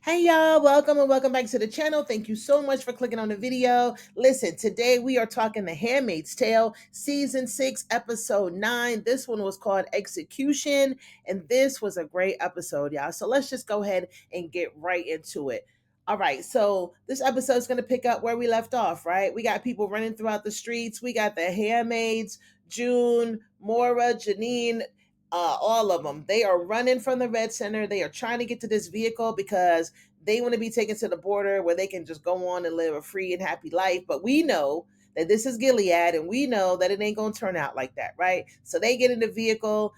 Hey y'all, welcome and welcome back to the channel. Thank you so much for clicking on the video. Listen, today we are talking The Handmaid's Tale, Season 6, Episode 9. This one was called Execution, and this was a great episode, y'all. So let's just go ahead and get right into it. All right, so this episode is going to pick up where we left off, right? We got people running throughout the streets. We got the handmaids, June, Mora, Janine, all of them. They are running from the Red Center. They are trying to get to this vehicle because they want to be taken to the border where they can just go on and live a free and happy life. But we know that this is Gilead, and we know that it ain't going to turn out like that, right? So they get in the vehicle.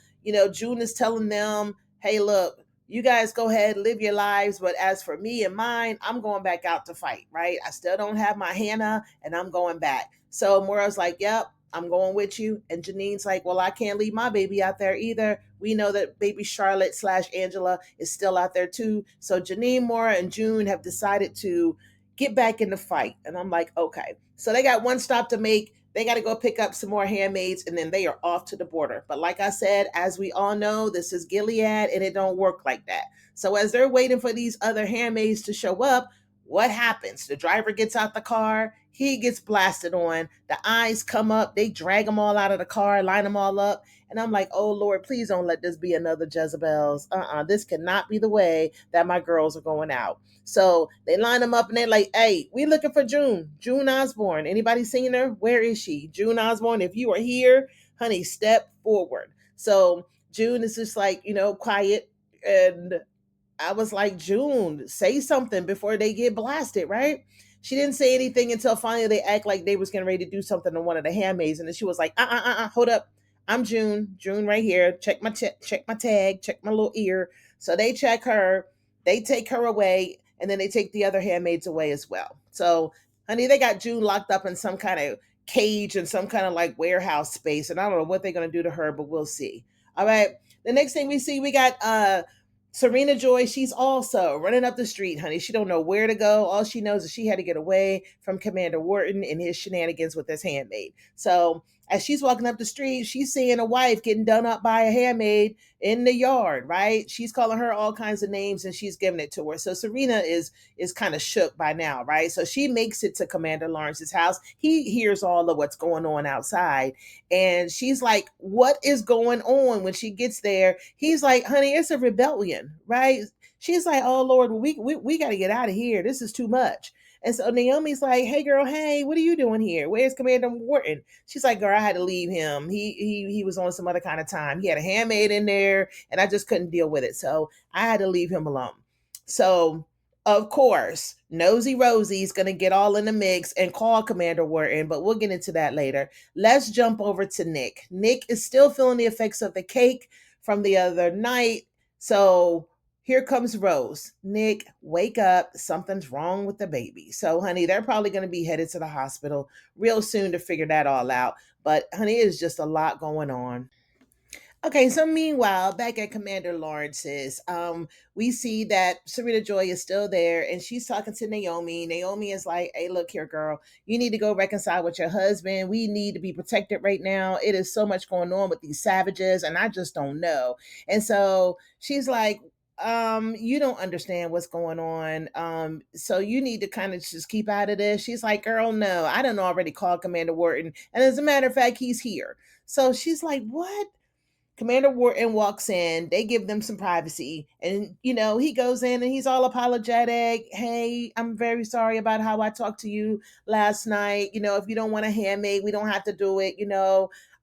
June is telling them, hey, look, you guys go ahead, live your lives. But as for me and mine, I'm going back out to fight, right? I still don't have my Hannah, and I'm going back. So Mora's like, yep, I'm going with you. And Janine's like, well, I can't leave my baby out there either. We know that baby Charlotte / Angela is still out there too. So Janine, Mora, and June have decided to get back in the fight. And I'm like, okay. So they got one stop to make. They got to go pick up some more handmaids, and then they are off to the border. But like I said, as we all know, this is Gilead, and it don't work like that. So as they're waiting for these other handmaids to show up, what happens? The driver gets out the car. He gets blasted on. The eyes come up. They drag them all out of the car, line them all up. And I'm like, oh Lord, please don't let this be another Jezebel's. This cannot be the way that my girls are going out. So they line them up and they're like, hey, we looking for June Osborne. Anybody seen her? Where is she? June Osborne, if you are here, honey, step forward. So June is just like, quiet. And I was like, June, say something before they get blasted, right? She didn't say anything until finally they act like they was getting ready to do something to one of the handmaids, and then she was like, hold up, I'm June right here. Check my tag, check my little ear. So they check her, they take her away, and then they take the other handmaids away as well. So, honey, they got June locked up in some kind of cage and some kind of like warehouse space, and I don't know what they're gonna do to her, but we'll see. All right. The next thing we see, we got Serena Joy, she's also running up the street, honey. She don't know where to go. All she knows is she had to get away from Commander Wharton and his shenanigans with his handmaid. So as she's walking up the street, she's seeing a wife getting done up by a handmaid in the yard, right? She's calling her all kinds of names and she's giving it to her. So Serena is kind of shook by now, right? So she makes it to Commander Lawrence's house. He hears all of what's going on outside. And she's like, what is going on? When she gets there, he's like, honey, it's a rebellion, right? She's like, oh Lord, we got to get out of here. This is too much. And so Naomi's like, hey girl, hey, what are you doing here? Where's Commander Wharton? She's like, girl, I had to leave him. He was on some other kind of time. He had a handmaid in there and I just couldn't deal with it. So I had to leave him alone. So of course, Nosy Rosie's gonna get all in the mix and call Commander Wharton, but we'll get into that later. Let's jump over to Nick. Nick is still feeling the effects of the cake from the other night. So here comes Rose. Nick, wake up. Something's wrong with the baby. So, honey, they're probably going to be headed to the hospital real soon to figure that all out. But, honey, it's just a lot going on. Okay, so meanwhile, back at Commander Lawrence's, we see that Serena Joy is still there and she's talking to Naomi. Naomi is like, hey, look here, girl, you need to go reconcile with your husband. We need to be protected right now. It is so much going on with these savages, and I just don't know. And so she's like, you don't understand what's going on. So you need to kind of just keep out of this. She's like, girl, no, I done already called Commander Wharton. And as a matter of fact, he's here. So she's like, what? Commander Wharton walks in, they give them some privacy, and he goes in and he's all apologetic. Hey, I'm very sorry about how I talked to you last night. If you don't want a handmaid, we don't have to do it.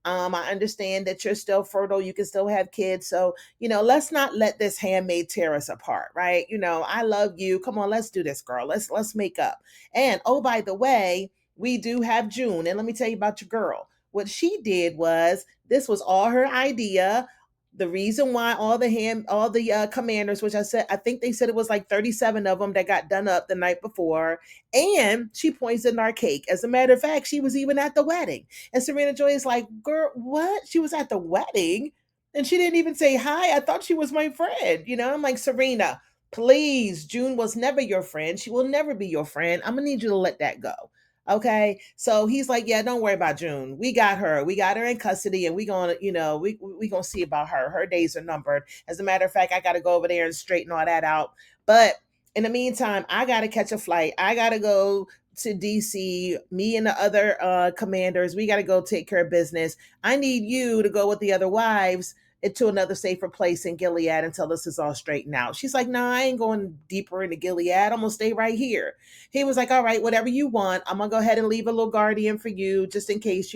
I understand that you're still fertile, you can still have kids. So, let's not let this handmaid tear us apart, right? I love you. Come on, let's do this, girl. Let's make up. And oh, by the way, we do have June. And let me tell you about your girl. What she did was this was all her idea. The reason why all the commanders, which I think they said it was like 37 of them that got done up the night before, and she poisoned our cake. As a matter of fact, she was even at the wedding. And Serena Joy is like, girl, what? She was at the wedding? And she didn't even say hi. I thought she was my friend. I'm like, Serena, please, June was never your friend. She will never be your friend. I'm going to need you to let that go. Okay. So he's like, yeah, don't worry about June. We got her. We got her in custody, and we gonna, we gonna see about her. Her days are numbered. As a matter of fact, I gotta go over there and straighten all that out. But In the meantime, I got to catch a flight. I got to go to DC. Me and the other commanders, we got to go take care of business. I need you to go with the other wives into another safer place in Gilead until this is all straightened out. She's like, nah, I ain't going deeper into Gilead. I'm going to stay right here. He was like, all right, whatever you want. I'm going to go ahead and leave a little guardian for you just in case,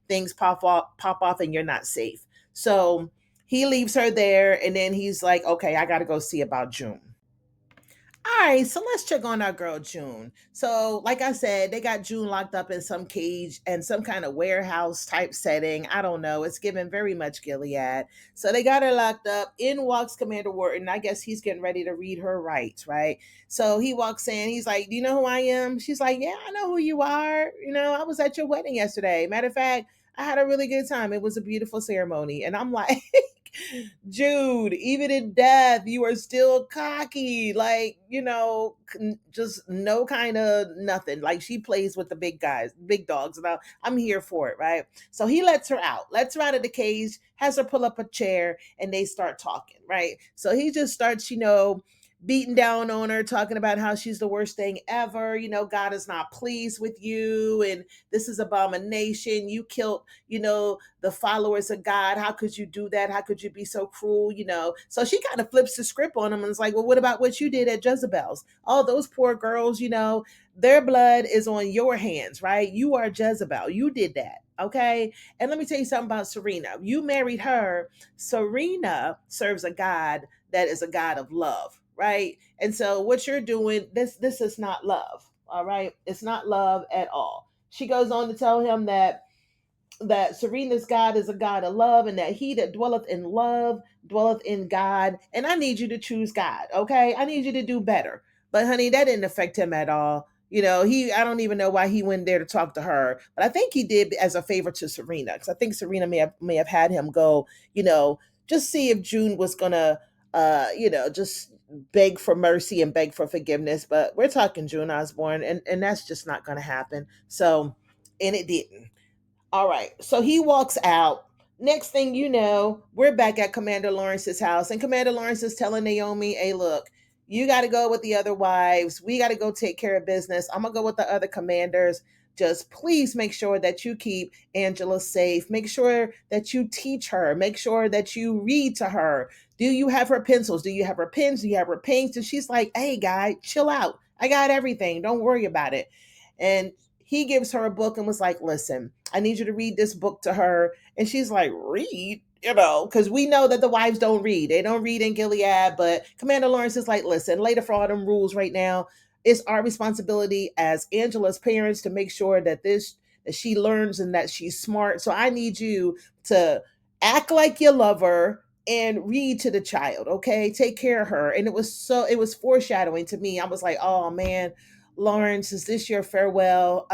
things pop off and you're not safe. So he leaves her there, and then he's like, okay, I got to go see about June. All right, so let's check on our girl June. So, like I said, they got June locked up in some cage and some kind of warehouse type setting. I don't know. It's given very much Gilead. So they got her locked up. In walks Commander Wharton. I guess he's getting ready to read her rights, right? So he walks in. He's like, "Do you know who I am?" She's like, "Yeah, I know who you are. I was at your wedding yesterday. Matter of fact, I had a really good time. It was a beautiful ceremony." And I'm like, Jude, even in death, you are still cocky. Like, just no kind of nothing. Like, she plays with the big guys, big dogs. And I'm here for it, right? So he lets her out of the cage, has her pull up a chair, and they start talking, right? So he just starts, beating down on her, talking about how she's the worst thing ever. God is not pleased with you, and this is abomination. You killed, the followers of God. How could you do that? How could you be so cruel? So she kind of flips the script on him and is like, well, what about what you did at Jezebel's? All those poor girls, their blood is on your hands, right? You are Jezebel. You did that. Okay. And let me tell you something about Serena. You married her. Serena serves a God that is a God of love, right? And so what you're doing, this is not love. All right. It's not love at all. She goes on to tell him that Serena's God is a God of love, and that he that dwelleth in love dwelleth in God. And I need you to choose God, okay? I need you to do better. But honey, that didn't affect him at all. I don't even know why he went there to talk to her, but I think he did as a favor to Serena, because I think Serena may have had him go, just see if June was gonna, just beg for mercy and beg for forgiveness. But we're talking June Osborne, and that's just not gonna happen. So, and it didn't. All right. So he walks out. Next thing you know, we're back at Commander Lawrence's house, and Commander Lawrence is telling Naomi, hey, look, you got to go with the other wives. We got to go take care of business. I'm going to go with the other commanders. Just please make sure that you keep Angela safe. Make sure that you teach her. Make sure that you read to her. Do you have her pencils? Do you have her pens? Do you have her paints? And she's like, hey, guy, chill out. I got everything. Don't worry about it. And he gives her a book and was like, listen, I need you to read this book to her. And she's like, read? Because we know that the wives don't read. They don't read in Gilead. But Commander Lawrence is like, listen, later for all them rules right now, it's our responsibility as Angela's parents to make sure that she learns and that she's smart. So I need you to act like you love her and read to the child, okay? Take care of her. And it was foreshadowing to me. I was like, oh man, Lawrence, is this your farewell?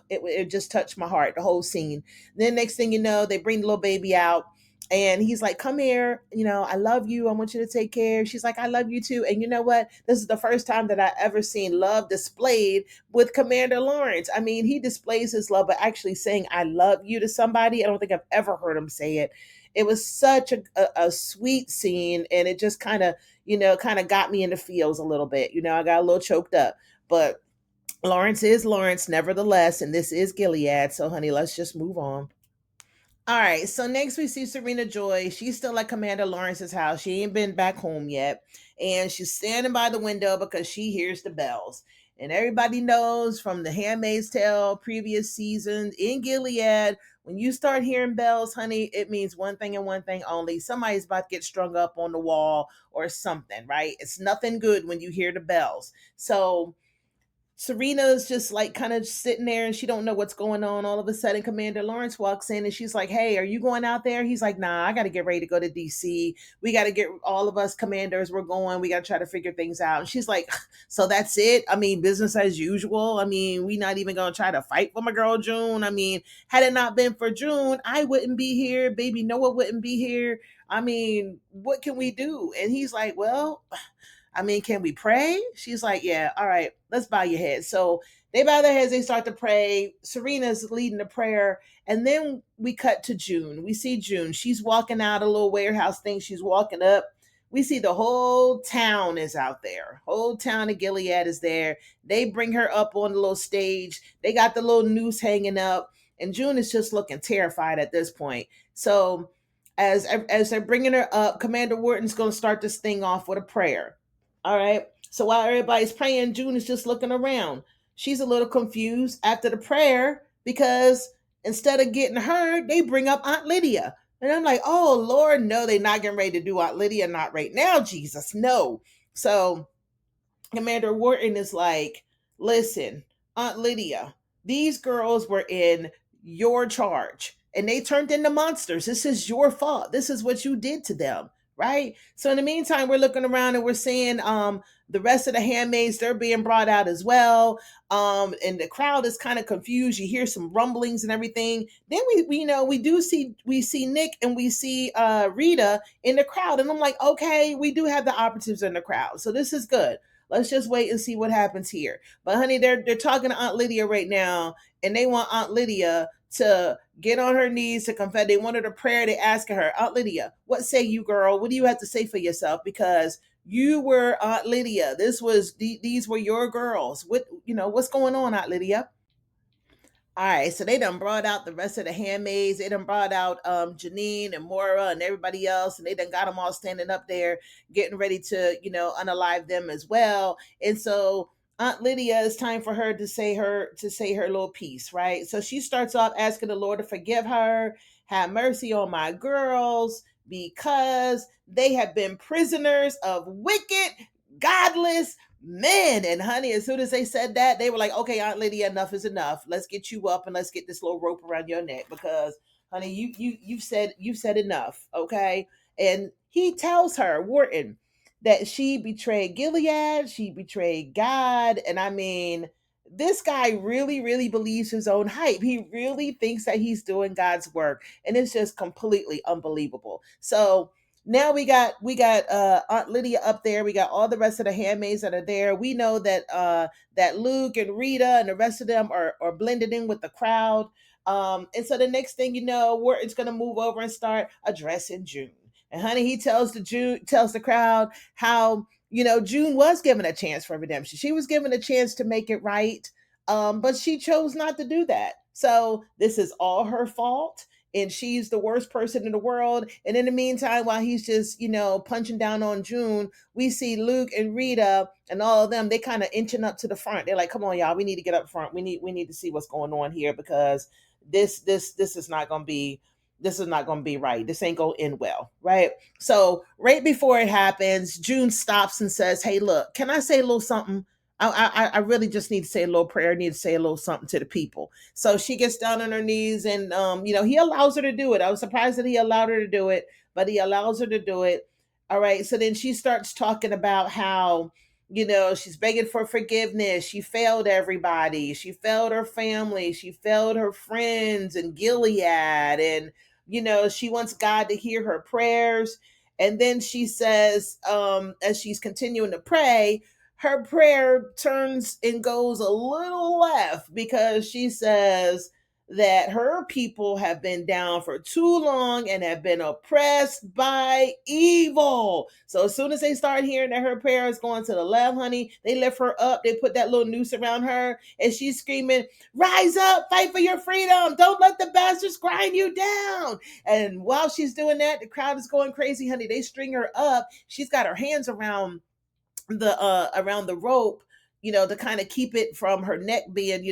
It just touched my heart, the whole scene. Then next thing you know, they bring the little baby out, and he's like, come here, I love you. I want you to take care. She's like, I love you too. And you know what? This is the first time that I ever seen love displayed with Commander Lawrence. I mean, he displays his love, but actually saying I love you to somebody, I don't think I've ever heard him say it. It was such a sweet scene, and it just kind of got me in the feels a little bit. I got a little choked up. But Lawrence is Lawrence, nevertheless, and this is Gilead. So, honey, let's just move on. All right. So next we see Serena Joy. She's still at Commander Lawrence's house. She ain't been back home yet, and she's standing by the window because she hears the bells. And everybody knows from the Handmaid's Tale previous seasons in Gilead, when you start hearing bells, honey, it means one thing and one thing only. Somebody's about to get strung up on the wall or something, right? It's nothing good when you hear the bells. So Serena's just like kind of sitting there and she don't know what's going on. All of a sudden, Commander Lawrence walks in and she's like, hey, are you going out there? He's like, nah, I got to get ready to go to DC. We got to get all of us commanders. We're going. We got to try to figure things out. And she's like, so that's it? I mean, business as usual. I mean, we not even going to try to fight for my girl June. I mean, had it not been for June, I wouldn't be here. Baby Noah wouldn't be here. I mean, what can we do? And he's like, well, I mean, can we pray? She's like, yeah, all right, let's bow your head. So they bow their heads, they start to pray. Serena's leading the prayer. And then we cut to June. We see June. She's walking out a little warehouse thing. She's walking up we see the whole town is out there. Whole town of Gilead is there. They bring her up on the little stage. They got the little noose hanging up, and June is just looking terrified at this point. So as they're bringing her up, Commander Wharton's going to start this thing off with a prayer. All right. So while everybody's praying, June is just looking around. She's a little confused after the prayer because instead of getting her, they bring up Aunt Lydia. And I'm like, oh, Lord, no, they're not getting ready to do Aunt Lydia. Not right now, Jesus. No. So Commander Wharton is like, listen, Aunt Lydia, these girls were in your charge and they turned into monsters. This is your fault. This is what you did to them. Right. So in the meantime, we're looking around and we're seeing the rest of the handmaids, they're being brought out as well. And the crowd is kind of confused. You hear some rumblings and everything. Then we see Nick and we see Rita in the crowd. And I'm like, okay, we do have the operatives in the crowd. So this is good. Let's just wait and see what happens here. But honey, they're talking to Aunt Lydia right now, and they want Aunt Lydia to get on her knees to confess. They wanted a prayer. They asking her, Aunt Lydia, what say you, girl? What do you have to say for yourself? Because you were Aunt Lydia. These were your girls. What's going on, Aunt Lydia? All right, so they done brought out the rest of the handmaids. They done brought out Janine and Mora and everybody else, and they done got them all standing up there, getting ready to, unalive them as well. And so Aunt Lydia, it's time for her to say her little piece, right? So she starts off asking the Lord to forgive her, have mercy on my girls, because they have been prisoners of wicked, godless men. And honey, as soon as they said that, they were like, okay, Aunt Lydia, enough is enough. Let's get you up and let's get this little rope around your neck because honey, you've said enough. Okay. And he tells her, Wharton, that she betrayed Gilead, she betrayed God. And I mean, this guy really, really believes his own hype. He really thinks that he's doing God's work. And it's just completely unbelievable. So now we got Aunt Lydia up there. We got all the rest of the handmaids that are there. We know that Luke and Rita and the rest of them are blended in with the crowd. And so the next thing you know, it's gonna move over and start addressing June. And honey, he tells the crowd how June was given a chance for redemption. She was given a chance to make it right, but she chose not to do that. So this is all her fault and she's the worst person in the world. And in the meantime, while he's just, punching down on June, we see Luke and Rita and all of them, they kind of inching up to the front. They're like, come on, y'all, we need to get up front. We need to see what's going on here because this is not gonna be right. This ain't gonna end well, right? So right before it happens, June stops and says, hey, look, can I say a little something? I really just need to say a little prayer. I need to say a little something to the people. So she gets down on her knees and he allows her to do it. I was surprised that he allowed her to do it, but he allows her to do it. All right. So then she starts talking about how, she's begging for forgiveness. She failed everybody. She failed her family. She failed her friends and Gilead. And, she wants God to hear her prayers. And then she says, as she's continuing to pray, her prayer turns and goes a little left because she says that her people have been down for too long and have been oppressed by evil. So as soon as they start hearing that her prayer is going to the left, honey, they lift her up. They put that little noose around her and she's screaming, rise up, fight for your freedom. Don't let the bastards grind you down. And while she's doing that, the crowd is going crazy, honey. They string her up. She's got her hands around the rope, to kind of keep it from her neck being,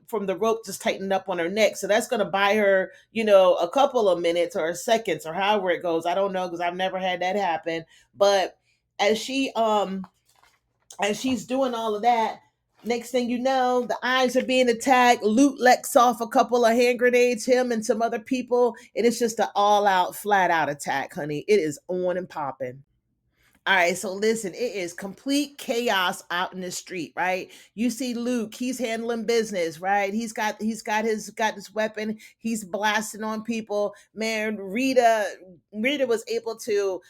from the rope just tightening up on her neck. So that's going to buy her, a couple of minutes or seconds or however it goes. I don't know because I've never had that happen. But as she's doing all of that, next thing you know, the eyes are being attacked. Luke lets off a couple of hand grenades, him and some other people. And it's just an all out, flat out attack, honey. It is on and popping. All right, so listen, it is complete chaos out in the street, right? You see Luke, he's handling business, right? He's got his weapon, he's blasting on people. Man, Rita was able to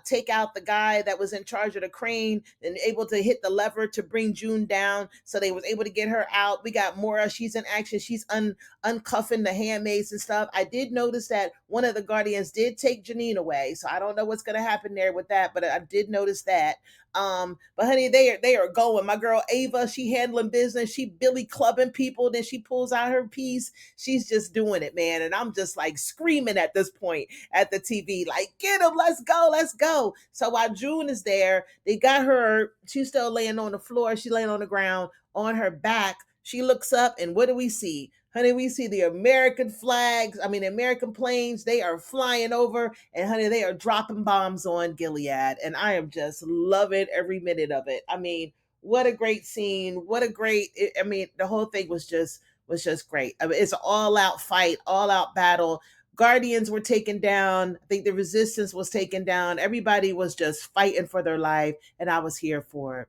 take out the guy that was in charge of the crane and able to hit the lever to bring June down. So they was able to get her out. We got Mora. She's in action. She's uncuffing the handmaids and stuff. I did notice that one of the Guardians did take Janine away. So I don't know what's going to happen there with that, but I did notice that. But honey, they are going. My girl Ava, she handling business. She Billy clubbing people. Then she pulls out her piece. She's just doing it, man. And I'm just like screaming at this point at the TV, like, get him, let's go, let's go. So while June is there, they got her, she's still laying on the floor, she's laying on the ground on her back. She looks up, and what do we see? Honey, we see the American flags, I mean, the American planes, they are flying over, and honey, they are dropping bombs on Gilead. And I am just loving every minute of it. I mean, what a great scene. What a great, I mean, the whole thing was just great. I mean, it's an all-out fight, all-out battle. Guardians were taken down. I think the resistance was taken down. Everybody was just fighting for their life, and I was here for it.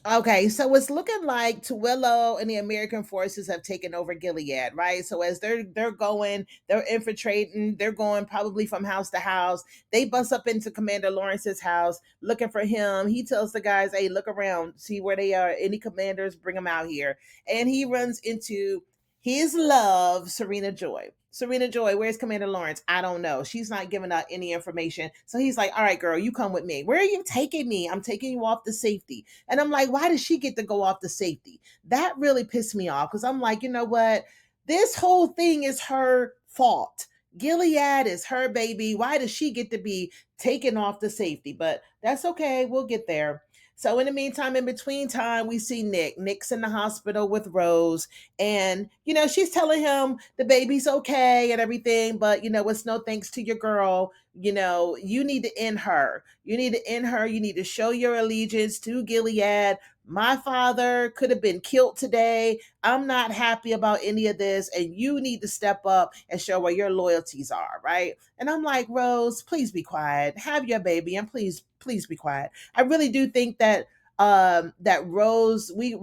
Okay, so it's looking like Tuillo and the American forces have taken over Gilead, right? So as they're going, they're infiltrating, they're going probably from house to house. They bust up into Commander Lawrence's house looking for him. He tells the guys, "Hey, look around, see where they are. Any commanders, bring them out here." And he runs into his love, Serena Joy. Serena Joy, where's Commander Lawrence? I don't know. She's not giving out any information. So he's like, "All right, girl, you come with me. Where are you taking me? I'm taking you off to safety." And I'm like, why does she get to go off the safety? That really pissed me off because I'm like, you know what? This whole thing is her fault. Gilead is her baby. Why does she get to be taken off the safety? But that's okay. We'll get there. So in the meantime, in between time, we see Nick. Nick's in the hospital with Rose. And, she's telling him the baby's okay and everything, but, it's no thanks to your girl. You need to end her. You need to end her. You need to show your allegiance to Gilead. My father could have been killed today. I'm not happy about any of this. And you need to step up and show where your loyalties are, right? And I'm like, Rose, please be quiet. Have your baby and please be quiet. I really do think that Rose, we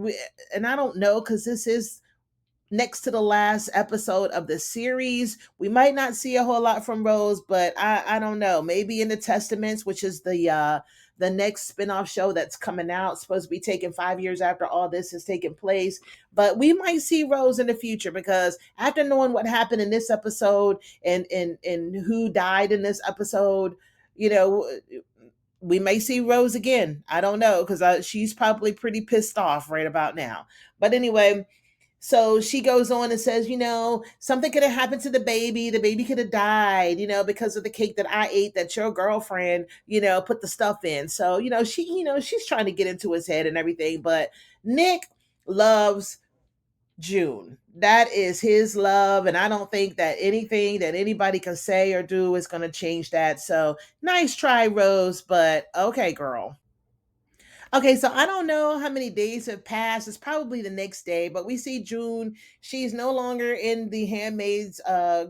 and I don't know, because this is next to the last episode of the series. We might not see a whole lot from Rose, but I don't know. Maybe in the Testaments, which is the next spin-off show that's coming out, supposed to be taking 5 years after all this has taken place. But we might see Rose in the future, because after knowing what happened in this episode and who died in this episode, you know, we may see Rose again. I don't know, because she's probably pretty pissed off right about now. But anyway, so she goes on and says, something could have happened to the baby. The baby could have died, because of the cake that I ate that your girlfriend, put the stuff in. So, she's trying to get into his head and everything. But Nick loves June. That is his love. And I don't think that anything that anybody can say or do is going to change that. So nice try, Rose, but okay, girl. Okay, so I don't know how many days have passed. It's probably the next day, but we see June. She's no longer in the handmaid's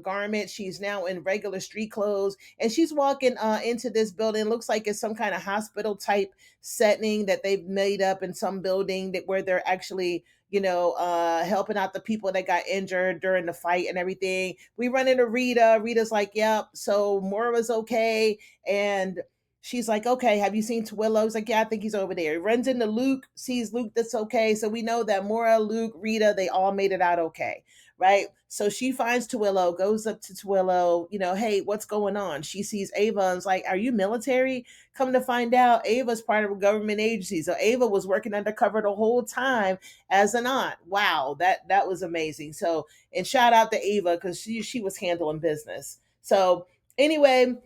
garment. She's now in regular street clothes, and she's walking into this building. Looks like it's some kind of hospital type setting that they've made up in some building that where they're actually, helping out the people that got injured during the fight and everything. We run into Rita. Rita's like, "Yep." So Moira's okay, and she's like, "Okay, have you seen Twillo?" He's like, "Yeah, I think he's over there." He runs into Luke, sees Luke, that's okay. So we know that Mora, Luke, Rita, they all made it out okay, right? So she finds Twillo, goes up to Twillo, "Hey, what's going on?" She sees Ava and is like, "Are you military?" Come to find out, Ava's part of a government agency. So Ava was working undercover the whole time as an aunt. Wow, that was amazing. So, and shout out to Ava, because she was handling business. So anyway,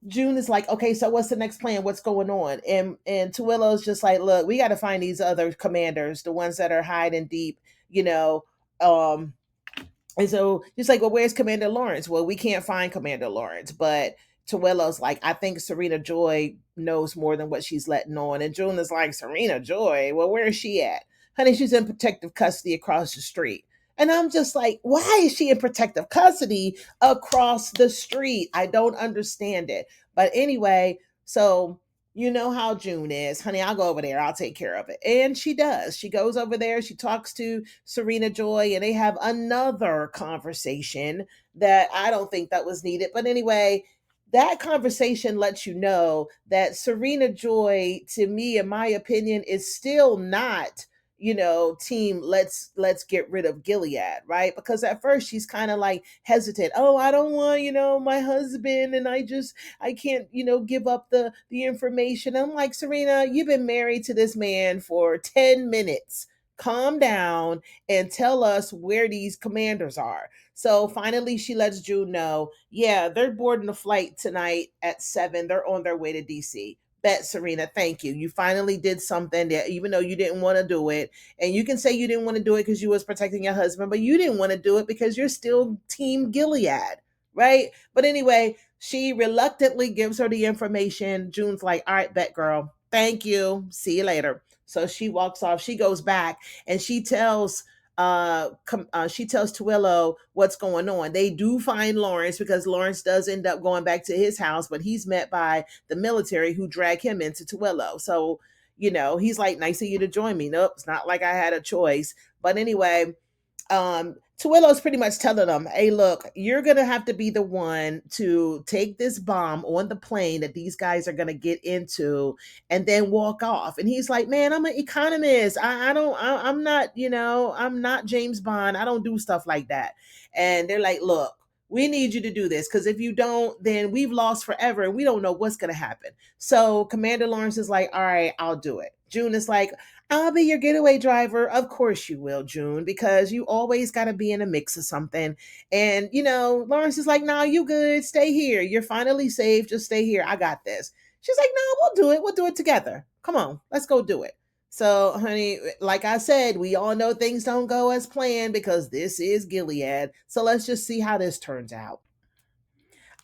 June is like, "Okay, so what's the next plan? What's going on?" And Tuillo's just like, "Look, we got to find these other commanders, the ones that are hiding deep, you know." And so he's like, "Well, where's Commander Lawrence?" "Well, we can't find Commander Lawrence." But Tuello's like, "I think Serena Joy knows more than what she's letting on." And June is like, "Serena Joy? Well, where is she at?" "Honey, she's in protective custody across the street." And I'm just like, why is she in protective custody across the street? I don't understand it. But anyway, so you know how June is. "Honey, I'll go over there. I'll take care of it." And she does. She goes over there. She talks to Serena Joy, and they have another conversation that I don't think that was needed. But anyway, that conversation lets you know that Serena Joy, to me, in my opinion, is still not, team let's get rid of Gilead, right? Because at first she's kind of like hesitant. Oh, I don't want, my husband, and I can't, give up the information. I'm like, Serena, you've been married to this man for 10 minutes. Calm down and tell us where these commanders are. So finally, she lets June know, yeah, they're boarding the flight tonight at 7. They're on their way to DC. Bet, Serena, thank you. You finally did something that, even though you didn't want to do it, and you can say you didn't want to do it because you was protecting your husband, but you didn't want to do it because you're still Team Gilead, right? But anyway, she reluctantly gives her the information. June's like, all right, bet, girl. Thank you. See you later. So she walks off. She goes back and she tells Twillo what's going on. They do find Lawrence because Lawrence does end up going back to his house, but he's met by the military who drag him into Twillo. So, he's like, nice of you to join me. Nope, it's not like I had a choice. But anyway, Tuello's pretty much telling them, hey, look, you're going to have to be the one to take this bomb on the plane that these guys are going to get into and then walk off. And he's like, man, I'm an economist. I'm not, I'm not James Bond. I don't do stuff like that. And they're like, look, we need you to do this because if you don't, then we've lost forever and we don't know what's going to happen. So Commander Lawrence is like, all right, I'll do it. June is like, I'll be your getaway driver. Of course you will, June, because you always got to be in a mix of something. And, Lawrence is like, nah, you good. Stay here. You're finally safe. Just stay here. I got this. She's like, no, we'll do it. We'll do it together. Come on, let's go do it. So, honey, like I said, we all know things don't go as planned because this is Gilead. So let's just see how this turns out.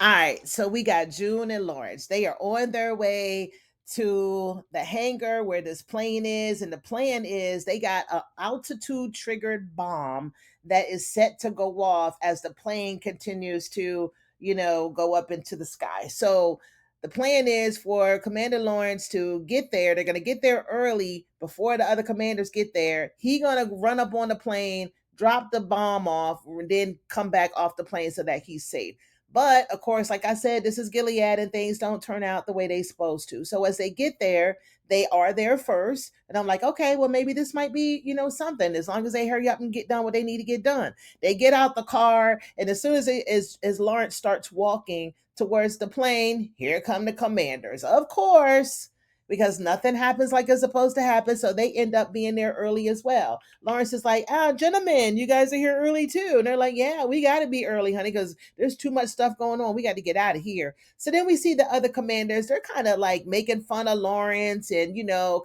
All right, so we got June and Lawrence. They are on their way to the hangar where this plane is, and the plan is they got an altitude triggered bomb that is set to go off as the plane continues to, go up into the sky. So the plan is for Commander Lawrence to get there. They're gonna get there early before the other commanders get there. He gonna run up on the plane, drop the bomb off, and then come back off the plane so that he's safe. But of course, like I said, this is Gilead and things don't turn out the way they supposed to. So as they get there, they are there first. And I'm like, okay, well, maybe this might be, something, as long as they hurry up and get done what they need to get done. They get out the car, and as soon as Lawrence starts walking towards the plane, here come the commanders. Of course, because nothing happens like it's supposed to happen. So they end up being there early as well. Lawrence is like, gentlemen, you guys are here early too. And they're like, yeah, we got to be early, honey, because there's too much stuff going on. We got to get out of here. So then we see the other commanders. They're kind of like making fun of Lawrence and,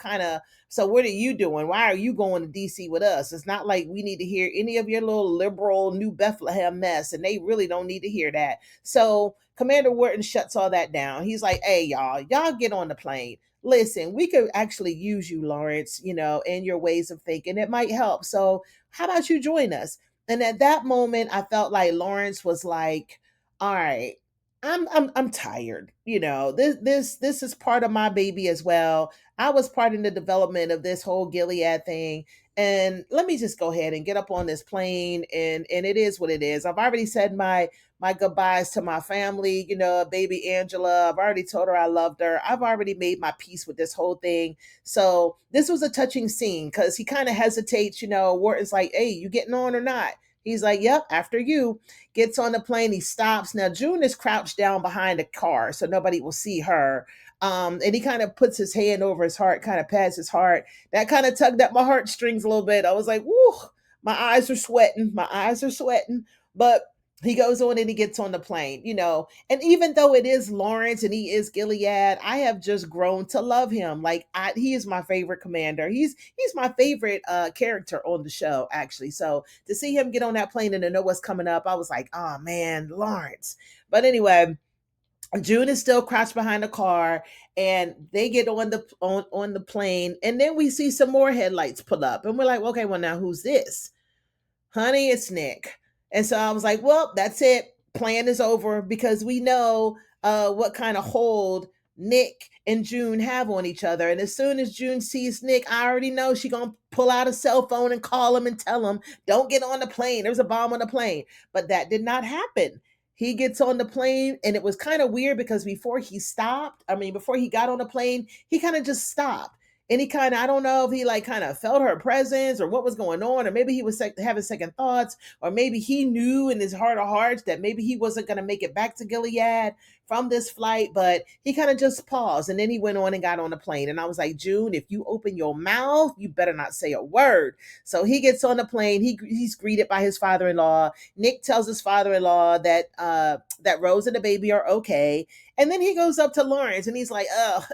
kind of, so what are you doing? Why are you going to DC with us? It's not like we need to hear any of your little liberal New Bethlehem mess. And they really don't need to hear that. So Commander Wharton shuts all that down. He's like, hey, y'all get on the plane. Listen, we could actually use you, Lawrence, and your ways of thinking. It might help. So how about you join us? And at that moment, I felt like Lawrence was like, all right, I'm tired. This is part of my baby as well. I was part in the development of this whole Gilead thing. And let me just go ahead and get up on this plane, and it is what it is. I've already said my goodbyes to my family, baby Angela. I've already told her I loved her. I've already made my peace with this whole thing. So this was a touching scene because he kind of hesitates, Wharton's like, hey, you getting on or not? He's like, yep, after you. Gets on the plane, he stops. Now June is crouched down behind the car so nobody will see her. And he kind of puts his hand over his heart, kind of pats his heart. That kind of tugged at my heartstrings a little bit. I was like, woo, my eyes are sweating. My eyes are sweating. But he goes on and he gets on the plane, and even though it is Lawrence and he is Gilead, I have just grown to love him. Like he is my favorite commander. He's my favorite character on the show, actually. So to see him get on that plane and to know what's coming up, I was like, oh man, Lawrence. But anyway, June is still crouched behind the car, and they get on the plane, and then we see some more headlights pull up, and we're like, okay, well now who's this? Honey, it's Nick. And so I was like, well, that's it. Plan is over because we know what kind of hold Nick and June have on each other. And as soon as June sees Nick, I already know she's going to pull out a cell phone and call him and tell him, don't get on the plane. There's a bomb on the plane. But that did not happen. he gets on the plane, and it was kind of weird because before he got on the plane, he kind of just stopped. And he kind of, I don't know if he like kind of felt her presence or what was going on, or maybe he was having second thoughts, or maybe he knew in his heart of hearts that maybe he wasn't going to make it back to Gilead from this flight, but he kind of just paused, and then he went on and got on the plane. And I was like, June, if you open your mouth, you better not say a word. So he gets on the plane. He's greeted by his father-in-law. Nick tells his father-in-law that Rose and the baby are okay. And then he goes up to Lawrence and he's like, "Oh,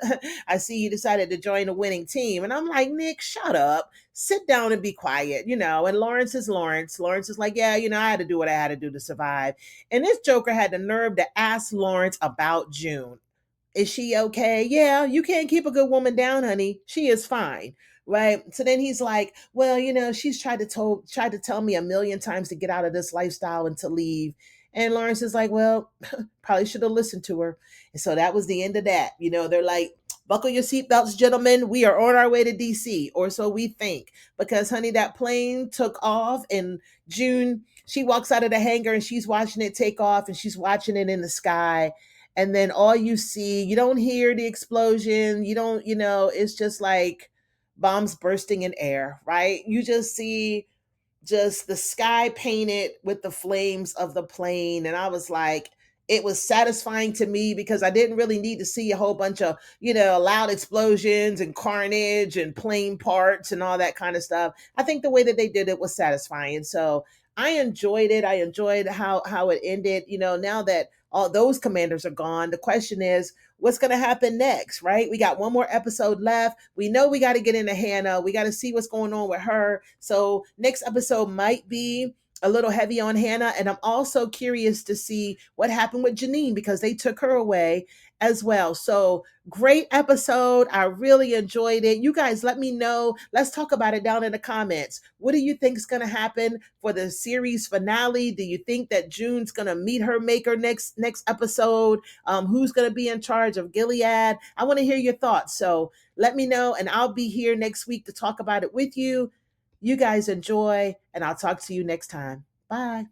I see you decided to join a winning team." And I'm like, "Nick, shut up. Sit down and be quiet, you know." And Lawrence is Lawrence. Lawrence is like, "Yeah, I had to do what I had to do to survive." And this Joker had the nerve to ask Lawrence about June. Is she okay? Yeah, you can't keep a good woman down, honey. She is fine. Right. So then he's like, well, she's tried to tell me a million times to get out of this lifestyle and to leave. And Lawrence is like, well, probably should have listened to her. And so that was the end of that. They're like, buckle your seatbelts, gentlemen. We are on our way to DC, or so we think. Because, honey, that plane took off, and June, she walks out of the hangar and she's watching it take off, and she's watching it in the sky. And then all you see, you don't hear the explosion. You don't, it's just like bombs bursting in air, right? You just see just the sky painted with the flames of the plane. And I was like, it was satisfying to me because I didn't really need to see a whole bunch of, loud explosions and carnage and plane parts and all that kind of stuff. I think the way that they did it was satisfying. So I enjoyed it. I enjoyed how it ended. Now that all those commanders are gone, the question is, what's going to happen next, right? We got one more episode left. We know we got to get into Hannah. We got to see what's going on with her. So next episode might be a little heavy on Hannah. And I'm also curious to see what happened with Janine because they took her away as well. So great episode. I really enjoyed it. You guys let me know. Let's talk about it down in the comments. What do you think is going to happen for the series finale? Do you think that June's going to meet her maker next episode? Who's going to be in charge of Gilead? I want to hear your thoughts. So let me know, and I'll be here next week to talk about it with you. You guys enjoy, and I'll talk to you next time. Bye.